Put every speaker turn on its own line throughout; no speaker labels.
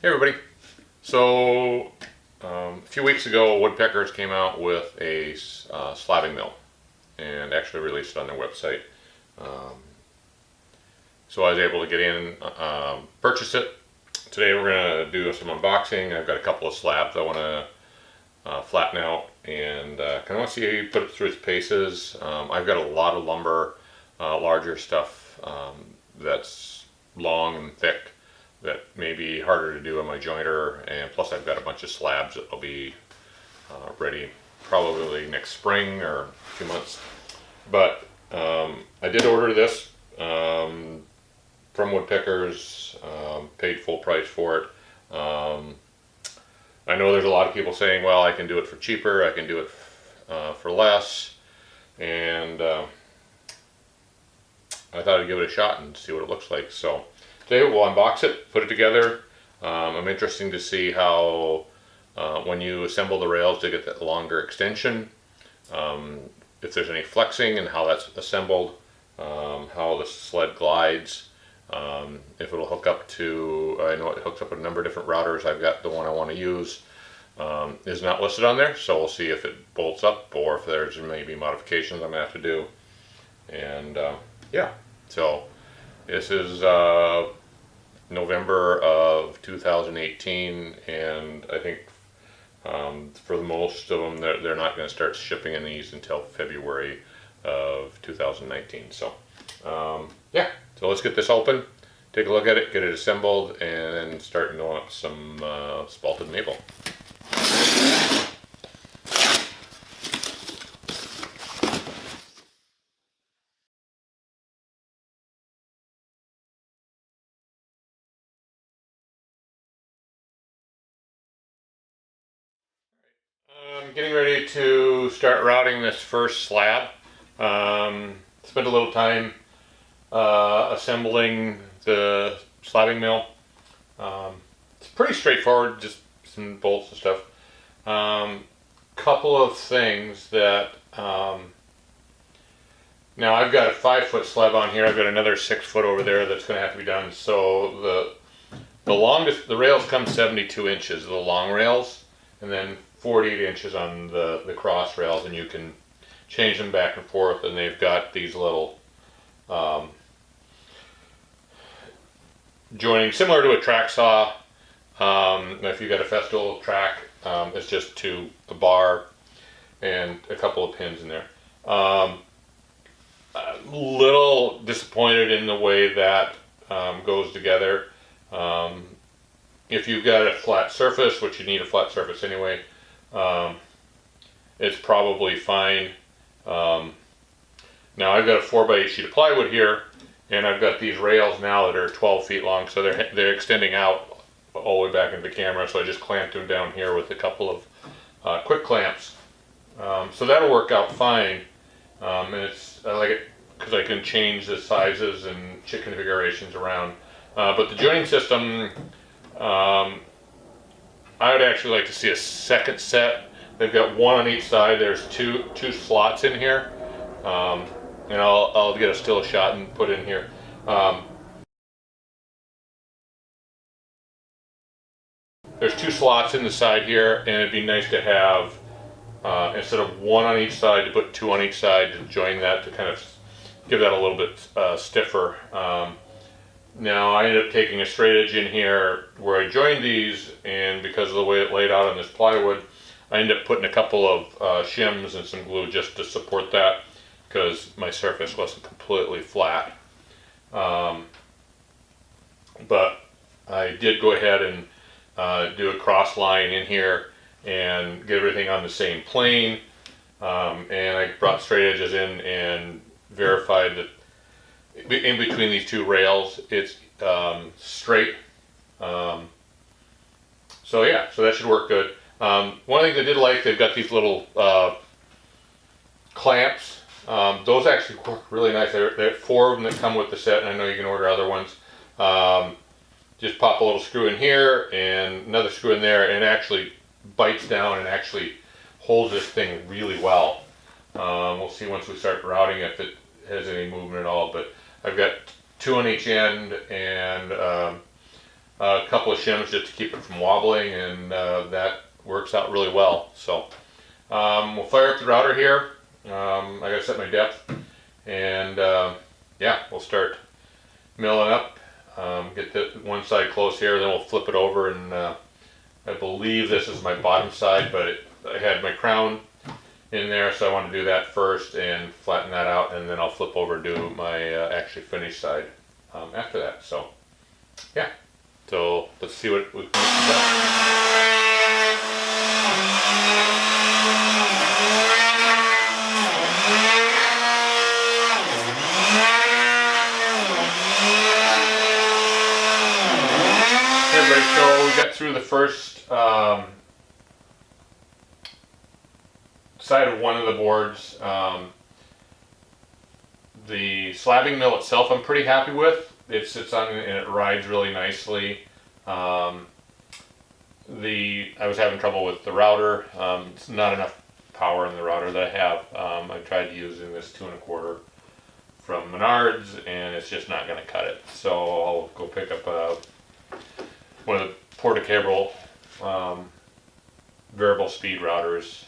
Hey everybody. So a few weeks ago, Woodpeckers came out with a slabbing mill and actually released it on their website. So I was able to get in, purchase it. Today we're going to do some unboxing. I've got a couple of slabs I want to flatten out and kind of want to see how you put it through its paces. I've got a lot of lumber, larger stuff that's long and thick, that may be harder to do on my jointer, and plus I've got a bunch of slabs that will be ready probably next spring or a few months. But I did order this from Woodpeckers, paid full price for it. I know there's a lot of people saying, well, I can do it for cheaper, I can do it for less, and I thought I'd give it a shot and see what it looks like. So today we'll unbox it, put it together. I'm interested to see how when you assemble the rails to get that longer extension, if there's any flexing and how that's assembled, how the sled glides, if it'll hook up to, I know it hooks up with a number of different routers. I've got the one I want to use is not listed on there, so we'll see if it bolts up or if there's maybe modifications I'm going to have to do. And yeah, so this is November of 2018, and I think for the most of them, they're not going to start shipping in these until February of 2019. So yeah, so let's get this open, take a look at it, get it assembled, and then start knowing up some spalted maple. I'm getting ready to start routing this first slab. Spent a little time assembling the slabbing mill. It's pretty straightforward, just some bolts and stuff. Couple of things that now I've got a 5-foot slab on here. I've got another 6-foot over there that's going to have to be done. So the longest, the rails come 72 inches, the long rails, and then 48 inches on the cross rails, and you can change them back and forth. And they've got these little joining similar to a track saw. If you got a Festool track, it's just a bar and a couple of pins in there. A little disappointed in the way that goes together. If you've got a flat surface, which you need a flat surface anyway, it's probably fine. Now I've got a 4x8 sheet of plywood here, and I've got these rails now that are 12 feet long, so they're extending out all the way back into the camera. So I just clamped them down here with a couple of quick clamps. So that'll work out fine, and I like it because I can change the sizes and configurations around. But the joining system, I would actually like to see a second set. They've got one on each side. There's two slots in here, and I'll get a still shot and put in here. There's 2 slots in the side here, and it'd be nice to have instead of 1 on each side, to put 2 on each side to join that, to kind of give that a little bit stiffer. Now I ended up taking a straight edge in here where I joined these, and because of the way it laid out on this plywood, I ended up putting a couple of shims and some glue just to support that, because my surface wasn't completely flat. But I did go ahead and do a cross line in here and get everything on the same plane, and I brought straight edges in and verified that in between these 2 rails it's straight. So yeah, so that should work good. One of the things I did like, they've got these little clamps. Those actually work really nice. There are 4 of them that come with the set, and I know you can order other ones. Just pop a little screw in here and another screw in there, and it actually bites down and actually holds this thing really well. We'll see once we start routing if it has any movement at all, but I've got 2 on each end, and a couple of shims just to keep it from wobbling, and that works out really well. So we'll fire up the router here. I gotta set my depth, and yeah, we'll start milling up. Get the one side close here, then we'll flip it over, and I believe this is my bottom side, but I had my crown in there, so I want to do that first and flatten that out, and then I'll flip over and do my actually finished side after that. So yeah, so let's see what we can do. So we got through the first side of one of the boards. The slabbing mill itself I'm pretty happy with. It sits on and it rides really nicely. I was having trouble with the router. It's not enough power in the router that I have. I tried using this 2 1/4 from Menards, and it's just not going to cut it. So I'll go pick up one of the portable variable speed routers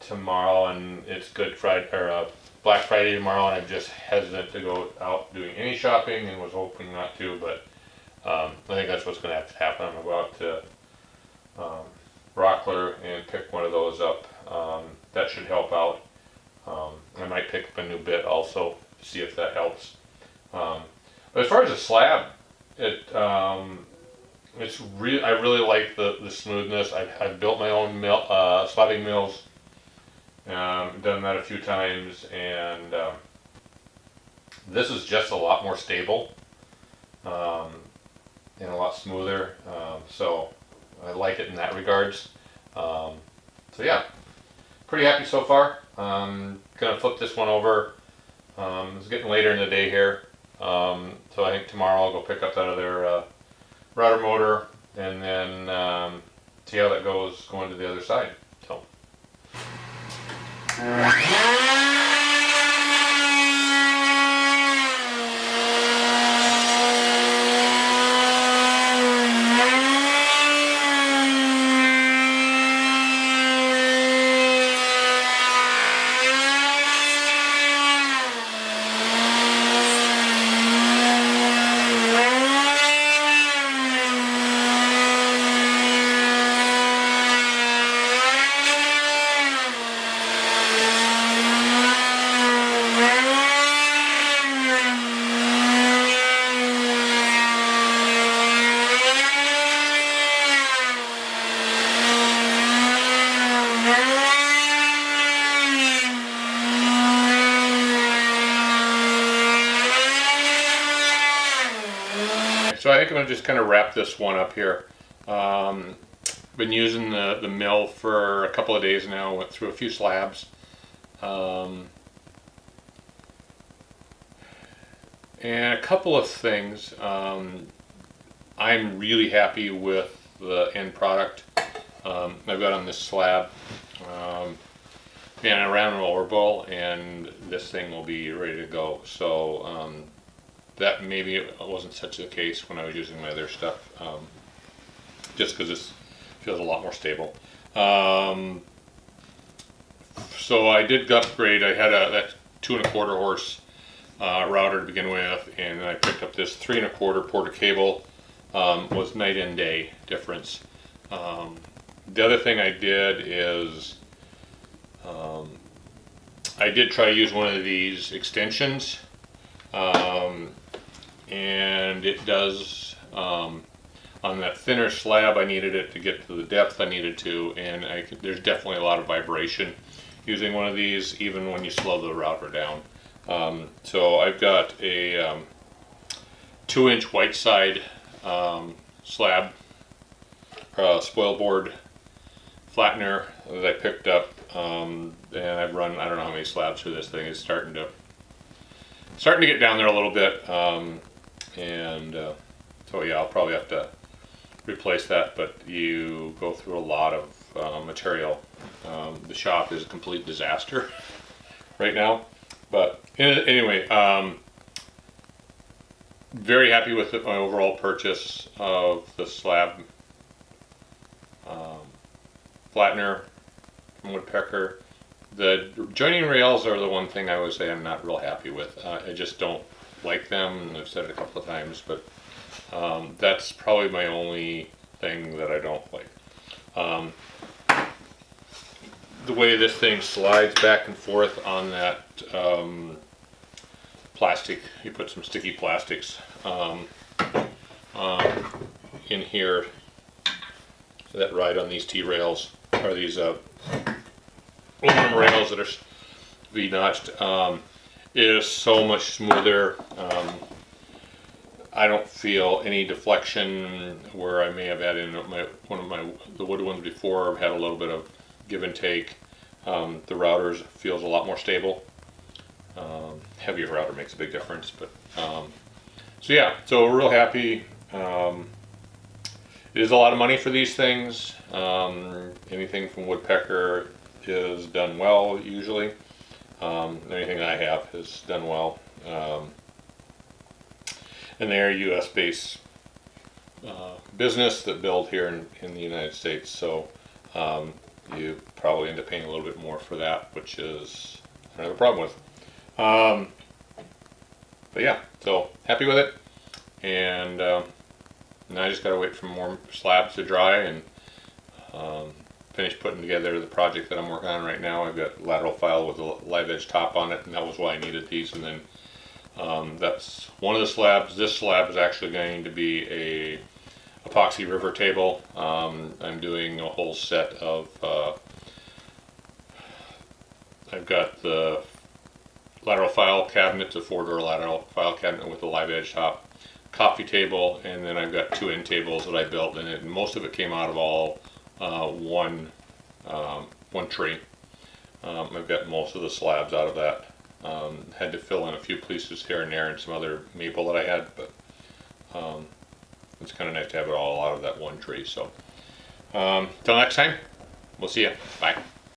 tomorrow, and it's Good Friday or Black Friday tomorrow, and I'm just hesitant to go out doing any shopping, and was hoping not to, but I think that's what's going to have to happen. I'm going to go out to Rockler and pick one of those up. That should help out. I might pick up a new bit also, see if that helps. But as far as the slab, it's really, I really like the smoothness. I've built my own slabbing mills, done that a few times, and this is just a lot more stable and a lot smoother. So I like it in that regards. So yeah, pretty happy so far. Gonna flip this one over. It's getting later in the day here. So I think tomorrow I'll go pick up that other router motor, and then see how that goes going to the other side. So. So I think I'm going to just kind of wrap this one up here. Been using the mill for a couple of days now, went through a few slabs. And a couple of things. I'm really happy with the end product I've got on this slab. And I ran an overbull, and this thing will be ready to go. So that maybe it wasn't such a case when I was using my other stuff, just because this feels a lot more stable. So I did upgrade. I had that 2 1/4 horse router to begin with, and then I picked up this 3 1/4 Porter cable. Was night and day difference. The other thing I did is I did try to use one of these extensions, and it does on that thinner slab. I needed it to get to the depth I needed to, and there's definitely a lot of vibration using one of these, even when you slow the router down. So I've got a 2-inch white side slab spoil board flattener that I picked up, and I've run, I don't know how many slabs through this thing. It's starting to get down there a little bit, so yeah, I'll probably have to replace that, but you go through a lot of material. The shop is a complete disaster right now, but anyway, very happy with my overall purchase of the slab flattener from Woodpecker. The joining rails are the one thing I would say I'm not real happy with. I just don't like them, and I've said it a couple of times, but that's probably my only thing that I don't like. The way this thing slides back and forth on that plastic, you put some sticky plastics in here that ride on these T-rails, or these aluminum rails that are V-notched. It is so much smoother. I don't feel any deflection where I may have had in the wood ones before. I've had a little bit of give and take. The routers feels a lot more stable. Heavier router makes a big difference, but so yeah, so we're real happy. It is a lot of money for these things. Anything from Woodpecker is done well usually. Anything that I have is done well. And they're a US based business that build here in the United States, so you probably end up paying a little bit more for that, which is I don't have a problem with. But yeah, so happy with it, and now I just gotta wait for more slabs to dry and finish putting together the project that I'm working on right now. I've got lateral file with a live edge top on it, and that was why I needed these. And then that's one of the slabs. This slab is actually going to be a epoxy river table. I'm doing a whole set of I've got the lateral file cabinet, a 4-door lateral file cabinet with a live edge top, coffee table, and then I've got 2 end tables that I built, and most of it came out of all one tree. I've got most of the slabs out of that. Had to fill in a few pieces here and there and some other maple that I had, but it's kind of nice to have it all out of that one tree. So till next time, we'll see you. Bye.